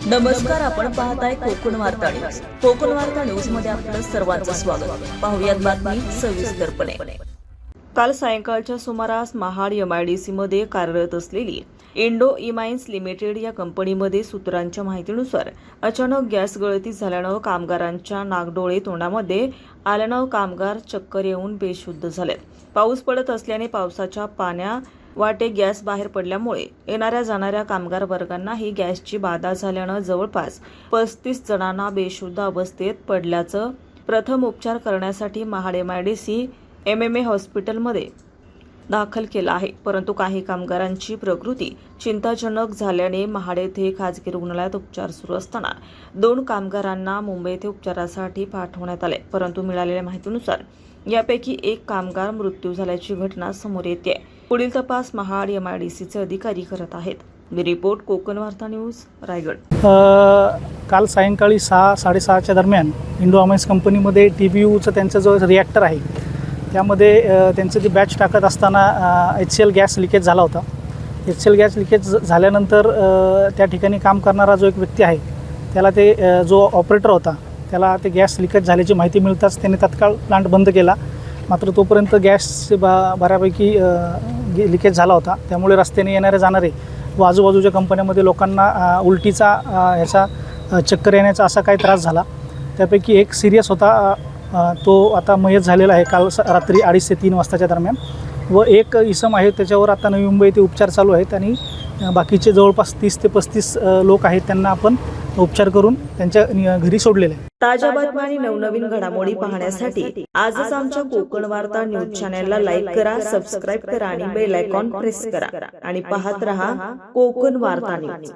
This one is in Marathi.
नमस्कार, आपण पाहताय कोकण वार्ता न्यूज. कोकण वार्ता न्यूज मध्ये आपलं सर्वांचं स्वागत. पाहुयात बातमी सविस्तरपणे. काल सायंकाळच्या सुमारास महाड एमआयडीसी मध्ये कार्यरत असलेली इंडो इमाइन्स लिमिटेड या कंपनीमध्ये सूत्रांच्या माहितीनुसार अचानक गॅस गळती झाल्यानं कामगारांच्या नागडोळे तोंडामध्ये आल्यानं कामगार चक्कर येऊन बेशुद्ध झाले. पाऊस पडत असल्याने पावसाच्या पाण्या वाटे गॅस बाहेर पडल्यामुळे येणाऱ्या जाणाऱ्या कामगार वर्गांनाही गॅसची बाधा झाल्यानं जवळपास 35 जणांना बेशुद्ध अवस्थेत पडल्याचं प्रथम उपचार करण्यासाठी महाड एमआयडीसी MMA हॉस्पिटलमध्ये दाखल केलं आहे. परंतु काही कामगारांची प्रकृती चिंताजनक झाल्याने महाड येथे खाजगी रुग्णालयात उपचार सुरू असताना 2 कामगारांना मुंबई येथे उपचारासाठी पाठवण्यात आले. परंतु मिळालेल्या माहितीनुसार यापैकी एक कामगार मृत्यू झाल्याची घटना समोर येते. पुढील तपास महाड एमआयडीसीचे अधिकारी करत आहेत. रिपोर्ट कोकण वार्ता न्यूज, रायगड. काल सायंकाळी 6-6:30च्या दरम्यान इंडो इमाइन्स कंपनीमध्ये TBUचं त्यांचं जो रिॲक्टर आहे त्यामध्ये त्यांचं ते बॅच टाकत असताना HCl गॅस लिकेज झाला होता. HCl गॅस लिकेज झाल्यानंतर त्या ठिकाणी काम करणारा जो एक व्यक्ती आहे त्याला ते जो ऑपरेटर होता त्याला ते गॅस लिकेज झाल्याची माहिती मिळताच त्याने तात्काळ प्लांट बंद केला. मात्र तोपर्यंत गॅस बऱ्यापैकी लिकेज झाला होता. त्यामुळे रस्त्याने येणारे जाणारे व आजूबाजूच्या कंपन्यामध्ये लोकांना उलटीचा ह्याचा चक्कर येण्याचा असा काही त्रास झाला. त्यापैकी एक सिरियस होता, तो आता मयत झालेला आहे काल रात्री 2:30 ते 3 वाजताच्या दरम्यान. व एक इसम आहे त्याच्यावर आता नवी मुंबई येथे उपचार चालू आहेत आणि बाकीचे जवळपास 30 ते 35 लोक आहेत त्यांना आपण उपचार करून त्यांच्या घरी सोडलेले आहे. ताज्या बातम्या आणि नवनवीन घडामोडी पाहण्यासाठी आजच आमच्या कोकण वार्ता न्यूज चॅनलला लाईक करा, सबस्क्राईब करा आणि बेल आयकॉन प्रेस करा आणि पाहत रहा कोकण वार्ता न्यूज.